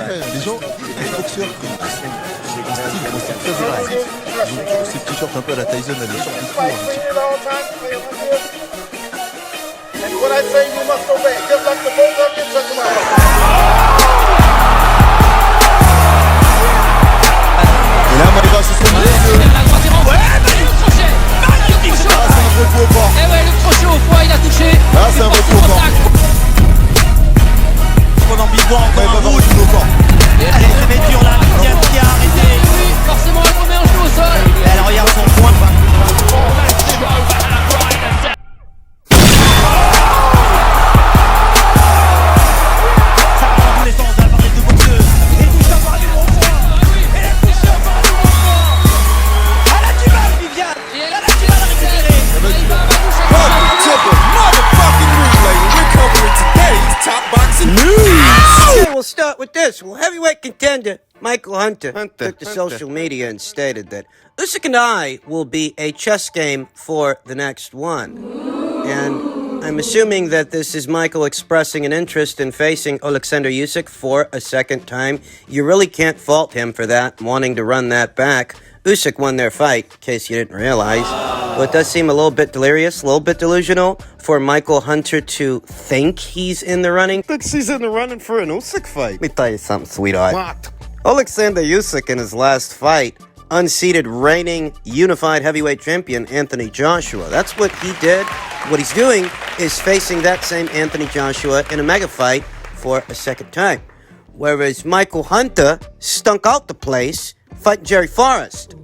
Les gens, les boxeurs qui sont très agressifs, ils ont toujours ces t-shirts un peu à la Tyson, là, les shorts du cou, When I say you must obey, just like the bulldog in Checkmate. Et là, Maïva, c'est son milieu. Ouais, mais le crochet. Magnifique shot. Ah, c'est un vrai coup au corps. Et ouais, le crochet au foie, il a touché. Là, c'est un vrai coup au corps. Pendant Bigbois, encore Maïva un va rouge. au corps. Allez, c'est met dur là, qui a arrêté. Oui, forcément, elle remet un genou au sol. Et elle regarde son point. We'll start with this. Well, heavyweight contender Michael Hunter took to social media and stated that Usyk and I will be a chess game for the next one. And I'm assuming that this is Michael expressing an interest in facing Alexander Usyk for a second time. You really can't fault him for that, wanting to run that back. Usyk won their fight, in case you didn't realize. Well, it does seem a little bit delirious, a little bit delusional for Michael Hunter to think he's in the running. Thinks he's in the running for an Usyk fight. Let me tell you something, sweetheart. What? Alexander Usyk in his last fight unseated reigning unified heavyweight champion Anthony Joshua. That's what he did. What he's doing is facing that same Anthony Joshua in a mega fight for a second time. Whereas Michael Hunter stunk out the place fighting Jerry Forrest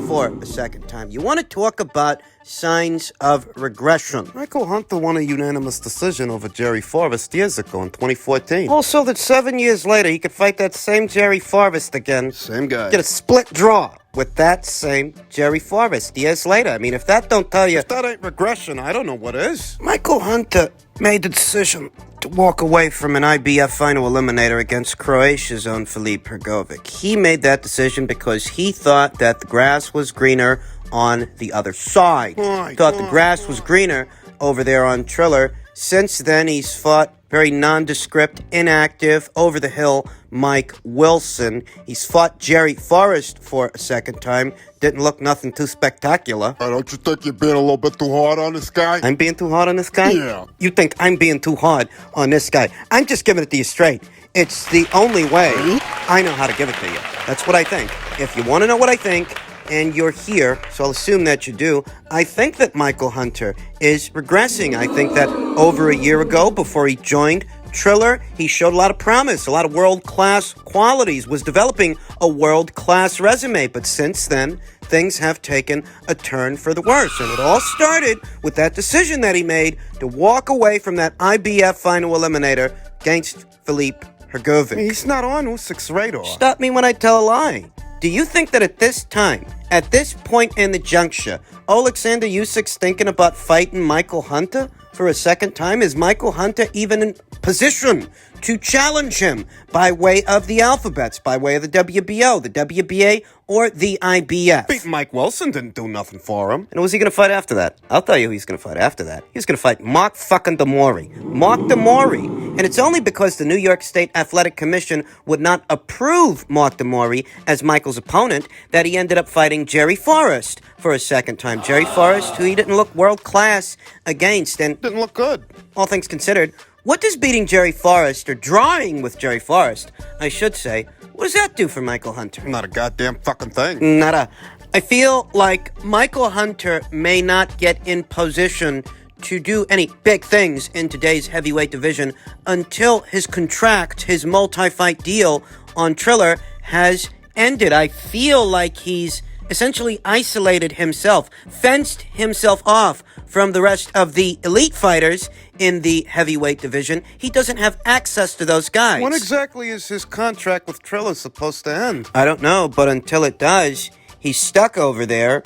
for a second time. You want to talk about signs of regression. Michael Hunter won a unanimous decision over Jerry Forrest years ago in 2014. Also, that 7 years later, he could fight that same Jerry Forrest again. Same guy. Get a split draw with that same Jerry Forrest years later. I mean, if that don't tell you... If that ain't regression, I don't know what is. Michael Hunter made the decision to walk away from an IBF final eliminator against Croatia's own Filip Hrgovic. He made that decision because he thought that the grass was greener on the other side. Thought the grass was greener over there on Triller. Since then, he's fought very nondescript, inactive, over-the-hill Mike Wilson. He's fought Jerry Forrest for a second time. Didn't look nothing too spectacular. Don't you think you're being a little bit too hard on this guy? I'm being too hard on this guy? Yeah. You think I'm being too hard on this guy? I'm just giving it to you straight. It's the only way I know how to give it to you. That's what I think. If you want to know what I think, and you're here, so I'll assume that you do, I think that Michael Hunter is regressing. I think that over a year ago, before he joined Triller, he showed a lot of promise, a lot of world-class qualities, was developing a world-class resume. But since then, things have taken a turn for the worse. And it all started with that decision that he made to walk away from that IBF final eliminator against Filip Hrgovic. He's not on Usyk's radar. Stop me when I tell a lie. Do you think that at this time, at this point in the juncture, Alexander Usyk's thinking about fighting Michael Hunter for a second time? Is Michael Hunter even in position to challenge him by way of the alphabets, by way of the WBO, the WBA, or the IBF? Beating Mike Wilson didn't do nothing for him. And who was he going to fight after that? I'll tell you who he's going to fight after that. He's going to fight Mark fucking Demori. Mark Demori. And it's only because the New York State Athletic Commission would not approve Mark Demori as Michael's opponent that he ended up fighting Jerry Forrest for a second time. Jerry Forrest, who he didn't look world-class against. And Didn't look good. all things considered, what does beating Jerry Forrest, or drawing with Jerry Forrest, I should say, what does that do for Michael Hunter? Not a goddamn fucking thing. Nada. I feel like Michael Hunter may not get in position to do any big things in today's heavyweight division until his contract, his multi-fight deal on Triller has ended. I feel like he's essentially isolated himself, fenced himself off from the rest of the elite fighters in the heavyweight division. He doesn't have access to those guys. When exactly is his contract with Triller supposed to end? I don't know, but until it does, he's stuck over there.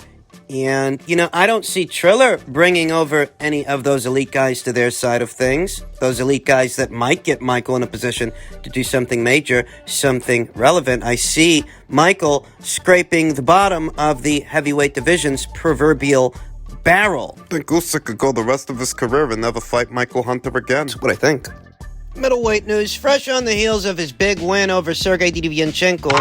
And, I don't see Triller bringing over any of those elite guys to their side of things. Those elite guys that might get Michael in a position to do something major, something relevant. I see Michael scraping the bottom of the heavyweight division's proverbial barrel. I think Usyk could go the rest of his career and never fight Michael Hunter again. That's what I think. Middleweight news, fresh on the heels of his big win over Sergey Dedevianchenko,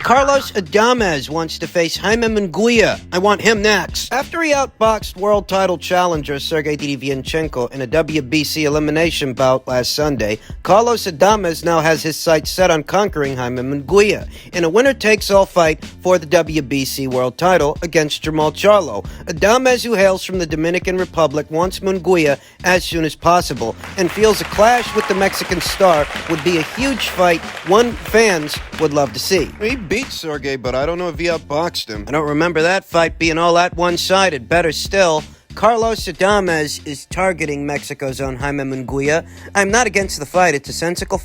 Carlos Adames wants to face Jaime Munguia. I want him next. After he outboxed world title challenger Sergey Dedevianchenko in a WBC elimination bout last Sunday, Carlos Adames now has his sights set on conquering Jaime Munguia in a winner-takes-all fight for the WBC world title against Jamal Charlo. Adames, who hails from the Dominican Republic, wants Munguia as soon as possible and feels a clash with the Mexican star would be a huge fight one fans would love to see. He beat Sergey, but I don't know if he outboxed him. I don't remember that fight being all that one-sided. Better still, Carlos Adames is targeting Mexico's own Jaime Munguia. I'm not against the fight. It's a sensible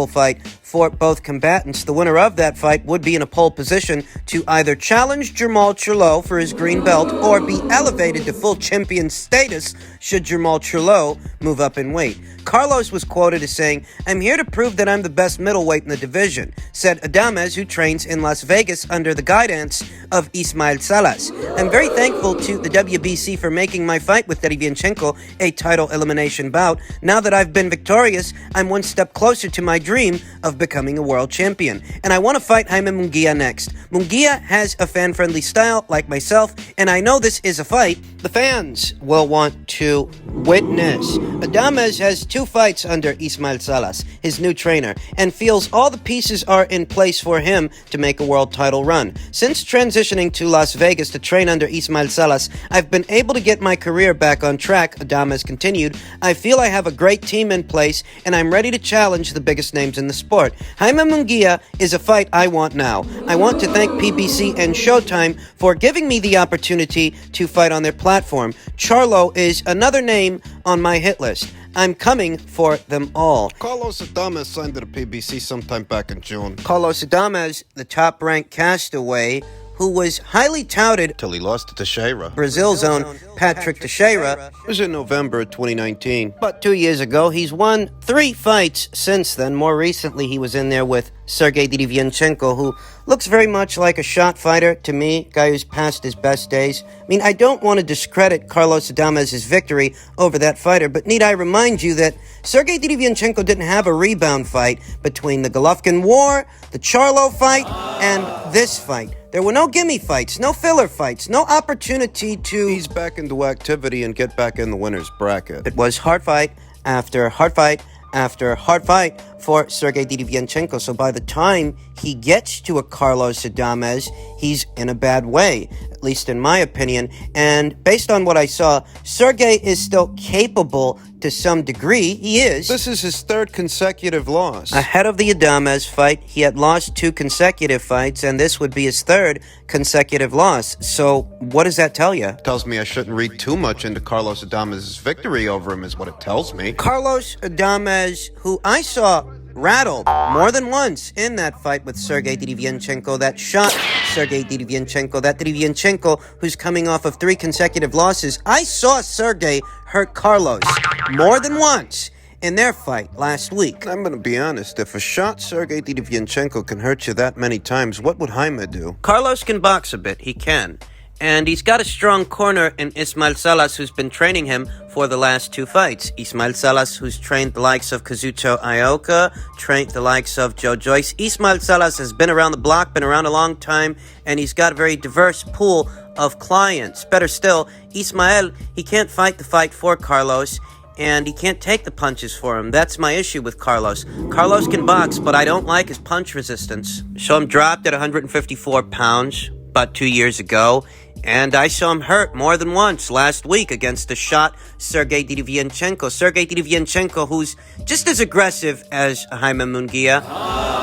fight for both combatants. The winner of that fight would be in a pole position to either challenge Jamal Charlo for his green belt or be elevated to full champion status should Jamal Charlo move up in weight. Carlos was quoted as saying, "I'm here to prove that I'm the best middleweight in the division," said Adames, who trains in Las Vegas under the guidance of Ismael Salas. "I'm very thankful to the WBC for making my fight with Dedevianchenko a title elimination bout. Now that I've been victorious, I'm one step closer to my dream of becoming a world champion. And I want to fight Jaime Munguia next. Munguia has a fan-friendly style like myself, and I know this is a fight the fans will want to witness." Adames has 2 fights under Ismael Salas, his new trainer, and feels all the pieces are in place for him to make a world title run. "Since transitioning to Las Vegas to train under Ismael Salas, I've been able to get my career back on track," Adames continued. "I feel I have a great team in place, and I'm ready to challenge the biggest names in the sport. Jaime Munguia is a fight I want now. I want to thank PBC and Showtime for giving me the opportunity to fight on their platform. Charlo is another name on my hit list. I'm coming for them all." Carlos Adames signed to the PBC sometime back in June. Carlos Adames, the top-ranked castaway, who was highly touted Till he lost to Teixeira. Brazil's own Patrick Teixeira. It was in November of 2019. But 2 years ago, he's won 3 fights since then. More recently, he was in there with Sergey Dedevianchenko, who looks very much like a shot fighter to me, guy who's past his best days. I mean, I don't want to discredit Carlos Adames' victory over that fighter, but need I remind you that Sergey Dedevianchenko didn't have a rebound fight between the Golovkin War, the Charlo fight, and this fight. There were no gimme fights, no filler fights, no opportunity to He's back into activity and get back in the winner's bracket. It was hard fight after hard fight after hard fight for Sergey Dedevianchenko. So by the time he gets to a Carlos Adames, he's in a bad way, at least in my opinion. And based on what I saw, Sergey is still capable to some degree. He is. This is his 3rd consecutive loss. Ahead of the Adames fight, he had lost 2 consecutive fights, and this would be his 3rd consecutive loss. So what does that tell you? Tells me I shouldn't read too much into Carlos Adames' victory over him is what it tells me. Carlos Adames, who I saw rattled more than once in that fight with Sergey Dedevianchenko, that shot Sergey Dedevianchenko, that Dedevianchenko who's coming off of 3 consecutive losses. I saw Sergey hurt Carlos more than once in their fight last week. I'm going to be honest, if a shot Sergey Dedevianchenko can hurt you that many times, what would Jaime do? Carlos can box a bit, he can. And he's got a strong corner in Ismael Salas, who's been training him for the last 2 fights. Ismael Salas, who's trained the likes of Kazuto Ioka, trained the likes of Joe Joyce. Ismael Salas has been around the block, been around a long time, and he's got a very diverse pool of clients. Better still, Ismael, he can't fight the fight for Carlos, and he can't take the punches for him. That's my issue with Carlos. Carlos can box, but I don't like his punch resistance. Saw him dropped at 154 pounds about 2 years ago. And I saw him hurt more than once last week against the shot Sergey Dedevianchenko. Sergey Dedevianchenko, who's just as aggressive as Jaime Munguia.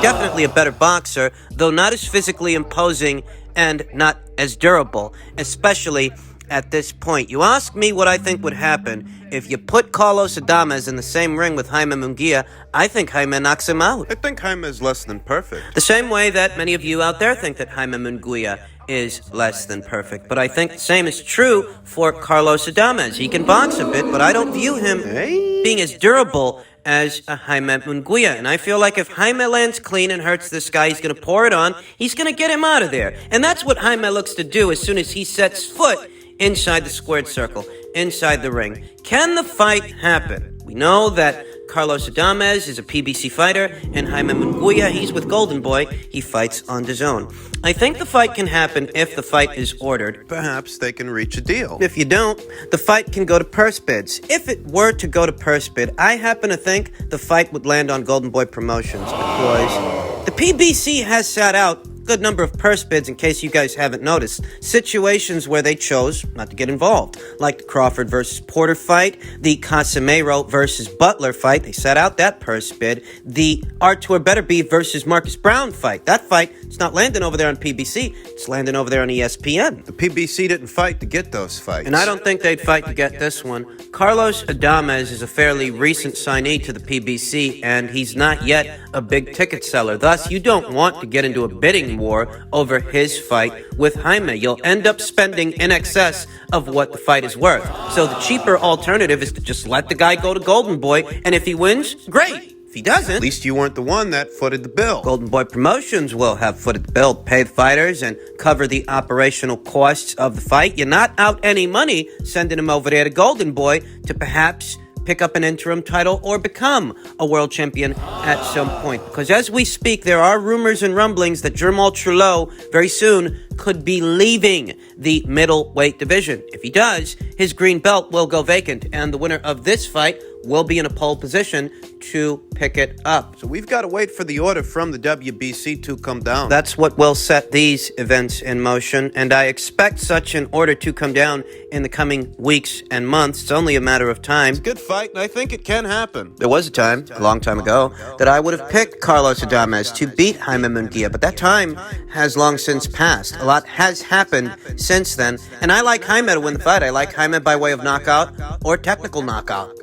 Definitely a better boxer, though not as physically imposing and not as durable, especially at this point. You ask me what I think would happen if you put Carlos Adames in the same ring with Jaime Munguia. I think Jaime knocks him out. I think Jaime is less than perfect. The same way that many of you out there think that Jaime Munguia is less than perfect. But I think the same is true for Carlos Adames. He can box a bit, but I don't view him being as durable as a Jaime Munguia. And I feel like if Jaime lands clean and hurts this guy, he's going to pour it on. He's going to get him out of there. And that's what Jaime looks to do as soon as he sets foot inside the squared circle, inside the ring. Can the fight happen? We know that Carlos Adames is a PBC fighter, and Jaime Munguia, he's with Golden Boy. He fights on DAZN. I think the fight can happen if the fight is ordered. Perhaps they can reach a deal. If you don't, the fight can go to purse bids. If it were to go to purse bid, I happen to think the fight would land on Golden Boy Promotions because the PBC has sat out a good number of purse bids, in case you guys haven't noticed, situations where they chose not to get involved, like the Crawford versus Porter fight, the Casemiro versus Butler fight. They sat out that purse bid. The Artur Beterbiev versus Marcus Brown fight. That fight, it's not landing over there on PBC. It's landing over there on ESPN. The PBC didn't fight to get those fights. And I don't think they'd fight to get this one. Carlos Adames is a fairly recent signee to the PBC, and he's not yet a big ticket seller. Thus, you don't want to get into a bidding war over his fight with Jaime. You'll end up spending in excess of what the fight is worth. So the cheaper alternative is to just let the guy go to Golden Boy, and if he wins, great. If he doesn't, At least you weren't the one that footed the bill. Golden Boy Promotions will have footed the bill, pay the fighters, and cover the operational costs of the fight. You're not out any money sending him over there to Golden Boy to perhaps pick up an interim title or become a world champion at some point. Because as we speak, there are rumors and rumblings that Charlo very soon could be leaving the middleweight division. If he does, his green belt will go vacant, and the winner of this fight will be in a pole position to pick it up. So we've got to wait for the order from the WBC to come down. That's what will set these events in motion, and I expect such an order to come down in the coming weeks and months. It's only a matter of time. It's a good fight, and I think it can happen. There was a time, a long time ago, that I would have picked Carlos Adames to beat Jaime Munguia, but that time has long since passed. A lot has happened since then, and I like Jaime to win the fight. I like Jaime by way of knockout or technical knockout.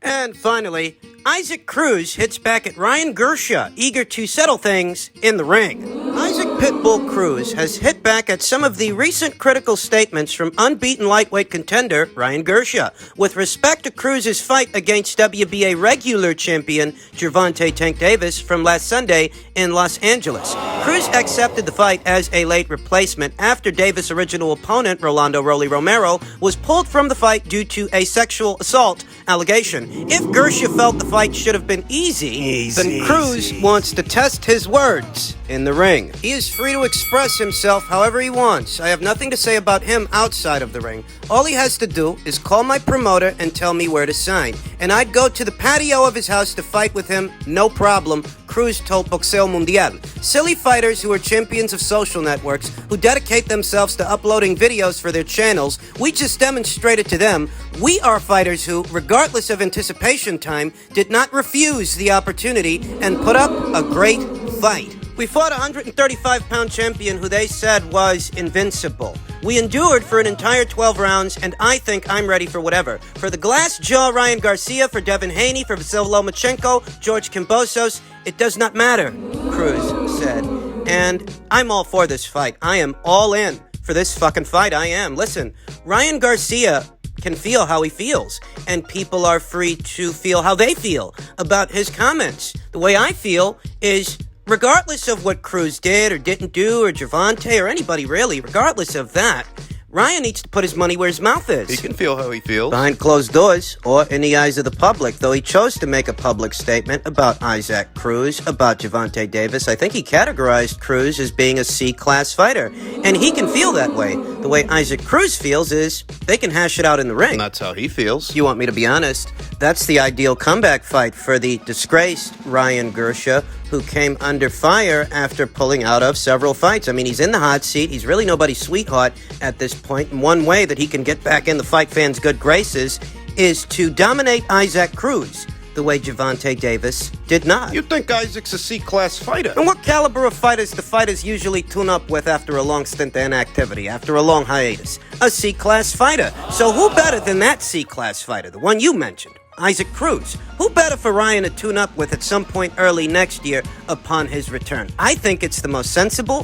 And finally, Usyk Cruz hits back at Ryan Garcia, eager to settle things in the ring. Usyk Pitbull Cruz has hit back at some of the recent critical statements from unbeaten lightweight contender Ryan Garcia with respect to Cruz's fight against WBA regular champion Gervonta Tank Davis from last Sunday in Los Angeles. Cruz accepted the fight as a late replacement after Davis' original opponent, Rolando Rolly Romero, was pulled from the fight due to a sexual assault allegation. If Garcia felt the fight should have been easy, then Cruz wants to test his words in the ring. He is free to express himself however he wants. I have nothing to say about him outside of the ring. All he has to do is call my promoter and tell me where to sign. And I'd go to the patio of his house to fight with him, no problem, Cruz told Boxeo Mundial. Silly fighters who are champions of social networks, who dedicate themselves to uploading videos for their channels, we just demonstrated to them we are fighters who, regardless of anticipation time, did not refuse the opportunity and put up a great fight. We fought a 135-pound champion who they said was invincible. We endured for an entire 12 rounds, and I think I'm ready for whatever. For the glass jaw Ryan Garcia, for Devin Haney, for Vasyl Lomachenko, George Kambosos, it does not matter, Cruz said. And I'm all for this fight. I am all in for this fucking fight. I am. Listen, Ryan Garcia can feel how he feels, and people are free to feel how they feel about his comments. The way I feel is, regardless of what Cruz did or didn't do, or Gervonta, or anybody really, regardless of that, Ryan needs to put his money where his mouth is. He can feel how he feels. Behind closed doors, or in the eyes of the public, though he chose to make a public statement about Usyk Cruz, about Gervonta Davis. I think he categorized Cruz as being a C-class fighter, and he can feel that way. The way Usyk Cruz feels is they can hash it out in the ring. And that's how he feels. If you want me to be honest, that's the ideal comeback fight for the disgraced Ryan Garcia, who came under fire after pulling out of several fights. I mean, he's in the hot seat. He's really nobody's sweetheart at this point. And one way that he can get back in the fight fans' good graces is to dominate Usyk Cruz the way Gervonta Davis did not. You think Usyk's a C-class fighter? And what caliber of fighters do fighters usually tune up with after a long stint of inactivity, after a long hiatus? A C-class fighter. So who better than that C-class fighter, the one you mentioned? Usyk Cruz. Who better for Ryan to tune up with at some point early next year upon his return? I think it's the most sensible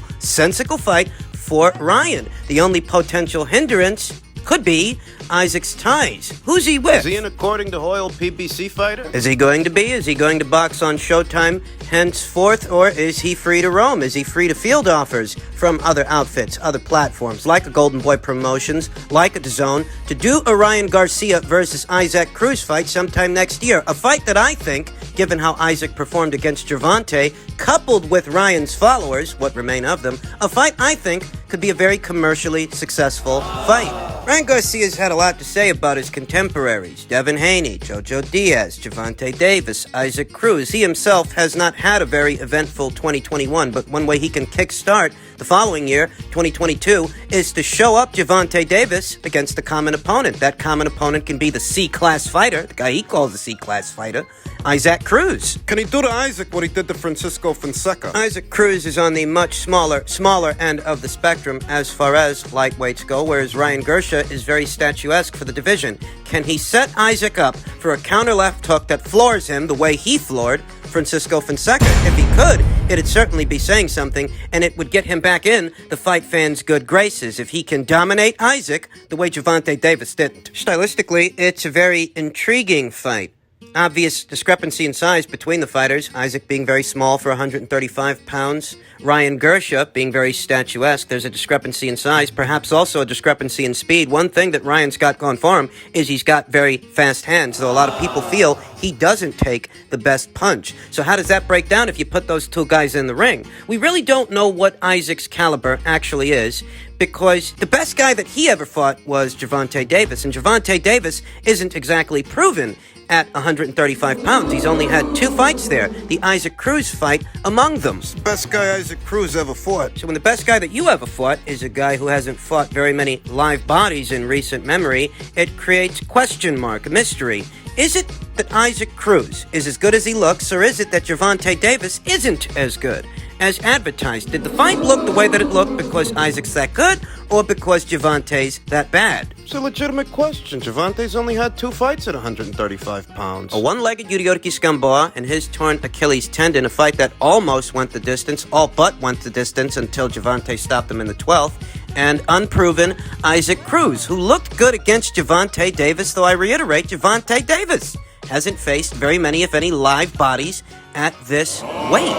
fight for Ryan. The only potential hindrance could be Usyk's ties. Who's he with? Is he an according to Hoyle PBC fighter? Is he going to be? Is he going to box on Showtime henceforth, or is he free to roam? Is he free to field offers from other outfits, other platforms, like a Golden Boy Promotions, like a DAZN, to do a Ryan Garcia versus Usyk Cruz fight sometime next year? A fight that I think, given how Usyk performed against Gervonta, coupled with Ryan's followers, what remain of them, a fight I think could be a very commercially successful fight. Ryan Garcia's had a lot to say about his contemporaries, Devin Haney, Jojo Diaz, Gervonta Davis, Usyk Cruz. He himself has not had a very eventful 2021, but one way he can kickstart the following year, 2022, is to show up Gervonta Davis against the common opponent. That common opponent can be the C-class fighter, the guy he calls the C-class fighter, Usyk Cruz. Can he do to Usyk what he did to Francisco Fonseca? Usyk Cruz is on the much smaller end of the spectrum as far as lightweights go, whereas Ryan Garcia is very statuesque for the division. Can he set Usyk up for a counter left hook that floors him the way he floored Francisco Fonseca? If he could, it'd certainly be saying something, and it would get him back in the fight fans' good graces if he can dominate Usyk the way Gervonta Davis didn't. Stylistically, it's a very intriguing fight. Obvious discrepancy in size between the fighters, Usyk being very small for 135 pounds, Ryan Garcia being very statuesque. There's a discrepancy in size, perhaps also a discrepancy in speed. One thing that Ryan's got going for him is he's got very fast hands, though a lot of people feel he doesn't take the best punch. So how does that break down if you put those two guys in the ring? We really don't know what Usyk's caliber actually is, because the best guy that he ever fought was Gervonta Davis, and Gervonta Davis isn't exactly proven at 135 pounds. He's only had 2 fights there, the Usyk Cruz fight among them. It's the best guy Usyk Cruz ever fought. So when the best guy that you ever fought is a guy who hasn't fought very many live bodies in recent memory, it creates question mark, a mystery. Is it that Usyk Cruz is as good as he looks, or is it that Gervonta Davis isn't as good as advertised? Did the fight look the way that it looked because Usyk's that good, or because Gervonta's that bad? It's a legitimate question. Gervonta's only had 2 fights at 135 pounds. A one-legged Yuriorki Scamboa and his torn Achilles tendon, a fight that almost went the distance, all but went the distance until Gervonta stopped him in the 12th, and unproven Usyk Cruz, who looked good against Gervonta Davis, though I reiterate, Gervonta Davis hasn't faced very many, if any, live bodies at this weight.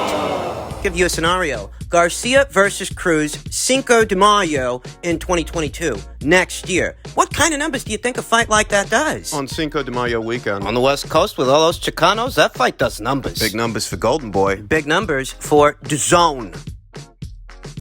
Give you a scenario. Garcia versus Cruz, Cinco de Mayo in 2022, next year. What kind of numbers do you think a fight like that does? On Cinco de Mayo weekend. On the West Coast with all those Chicanos, that fight does numbers. Big numbers for Golden Boy. Big numbers for DAZN.